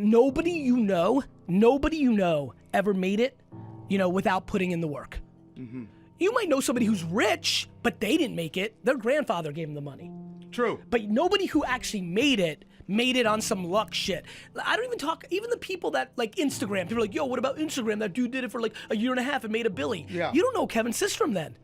nobody you know ever made it, without putting in the work. Mm-hmm. You might know somebody who's rich, but they didn't make it. Their grandfather gave them the money. True. But nobody who actually made it on some luck shit. I don't even talk, even the people that like Instagram, people are like, yo, what about Instagram? That dude did it for like a year and a half and made a billy. Yeah. You don't know Kevin Systrom then.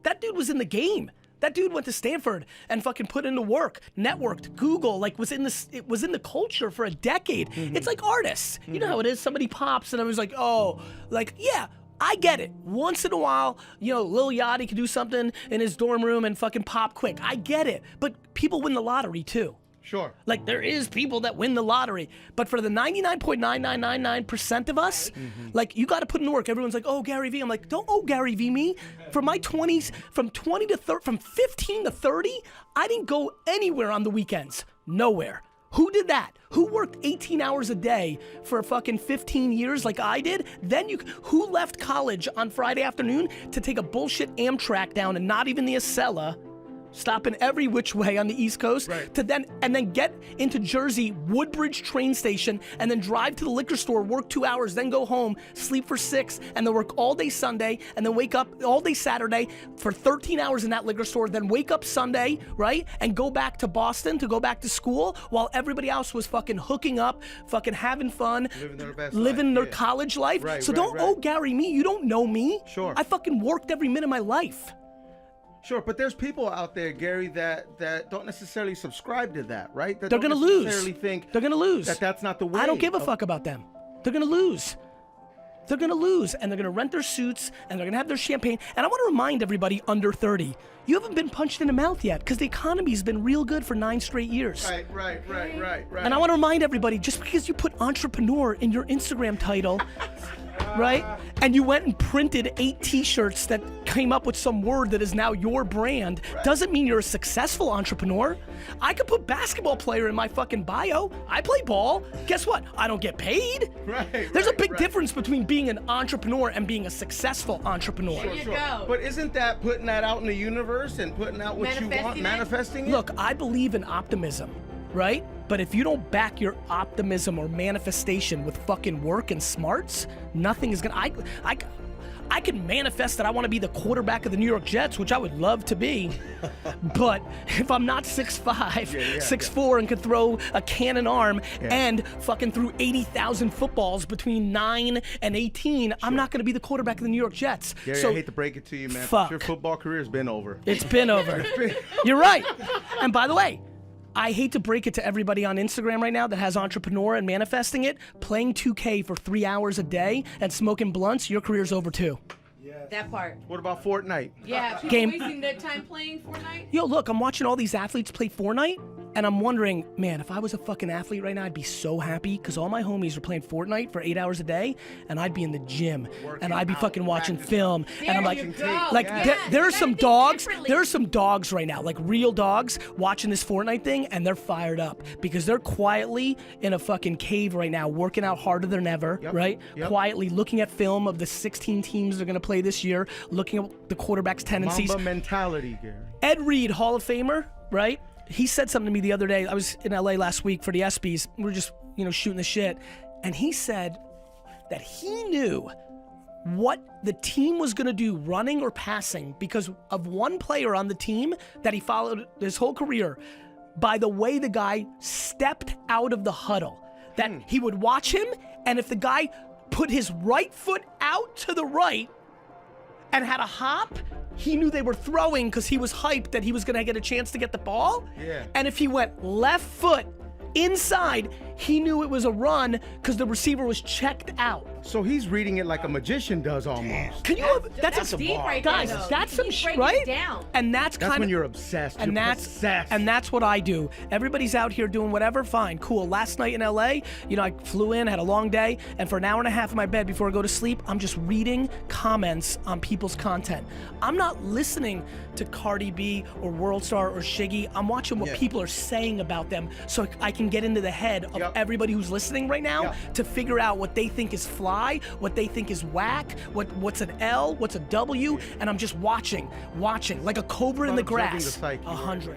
That dude was in the game. That dude went to Stanford and fucking put into work, networked, Google, like it was in the culture for a decade. Mm-hmm. It's like artists. Mm-hmm. You know how it is, somebody pops and I was like, oh, like, yeah, I get it. Once in a while, Lil Yachty can do something in his dorm room and fucking pop quick. I get it. But people win the lottery too. Sure. Like there is people that win the lottery, but for the 99.9999% of us, like you got to put in the work. Everyone's like, oh, Gary V. I'm like, don't Gary V me. For my 20s, from 15 to 30, I didn't go anywhere on the weekends. Nowhere. Who did that? Who worked 18 hours a day for fucking 15 years like I did? Then who left college on Friday afternoon to take a bullshit Amtrak down and not even the Acela, stopping every which way on the East Coast, right, to then get into Jersey, Woodbridge train station, and then drive to the liquor store, work 2 hours, then go home, sleep for 6, and then work all day Sunday, and then wake up all day Saturday for 13 hours in that liquor store, then wake up Sunday, right, and go back to Boston to go back to school while everybody else was fucking hooking up, fucking having fun, living their college life. Right, so right, don't owe Gary me. You don't know me. Sure. I fucking worked every minute of my life. Sure, but there's people out there, Gary, that don't necessarily subscribe to that, right? That they're don't gonna lose. necessarily think they're gonna lose. that's not the way. I don't give a fuck about them. They're gonna lose. They're gonna lose, and they're gonna rent their suits, and they're gonna have their champagne. And I want to remind everybody under 30, you haven't been punched in the mouth yet, because the economy's been real good for 9 straight years. Right. And I want to remind everybody, just because you put entrepreneur in your Instagram title, right? And you went and printed 8 t-shirts that came up with some word that is now your brand, doesn't mean you're a successful entrepreneur. I could put basketball player in my fucking bio. I play ball. Guess what? I don't get paid. There's a big difference between being an entrepreneur and being a successful entrepreneur. There you go. But isn't that putting that out in the universe and putting out what you want, manifesting it? Look, I believe in optimism, right? But if you don't back your optimism or manifestation with fucking work and smarts, nothing is gonna, I can manifest that I want to be the quarterback of the New York Jets, which I would love to be. But if I'm not 6'5", 6'4", and could throw a cannon arm and fucking threw 80,000 footballs between 9 and 18, I'm not going to be the quarterback of the New York Jets. Gary, so, I hate to break it to you, man. Fuck. Your football career's been over. It's been over. You're right. And by the way, I hate to break it to everybody on Instagram right now that has entrepreneur and manifesting it, playing 2K for 3 hours a day and smoking blunts, your career's over too. That part. What about Fortnite? Yeah, people wasting their time playing Fortnite. Yo, look, I'm watching all these athletes play Fortnite, and I'm wondering, man, if I was a fucking athlete right now, I'd be so happy, because all my homies are playing Fortnite for 8 hours a day, and I'd be in the gym, and I'd be fucking watching film, and I'm like, there are some dogs right now, like real dogs, watching this Fortnite thing, and they're fired up, because they're quietly in a fucking cave right now, working out harder than ever, right? Quietly looking at film of the 16 teams they're gonna play this year, looking at the quarterback's tendencies. Mamba mentality, Gary. Ed Reed, Hall of Famer, right? He said something to me the other day. I was in LA last week for the ESPYs. We were just, shooting the shit. And he said that he knew what the team was gonna do, running or passing, because of one player on the team that he followed his whole career, by the way the guy stepped out of the huddle. That he would watch him, and if the guy put his right foot out to the right and had a hop, he knew they were throwing because he was hyped that he was gonna get a chance to get the ball. And if he went left foot inside, he knew it was a run because the receiver was checked out. So he's reading it like a magician does almost. Can you? That's deep right there, guys. though. That's some He's right. down. And that's kind of when you're obsessed. And that's what I do. Everybody's out here doing whatever. Fine, cool. Last night in LA, I flew in, had a long day, and for an hour and a half in my bed before I go to sleep, I'm just reading comments on people's content. I'm not listening to Cardi B or World Star or Shiggy. I'm watching what people are saying about them, so I can get into the head of everybody who's listening right now to figure out what they think is fly, what they think is whack, what's an L, what's a W, and I'm just watching like a cobra in the grass. 100.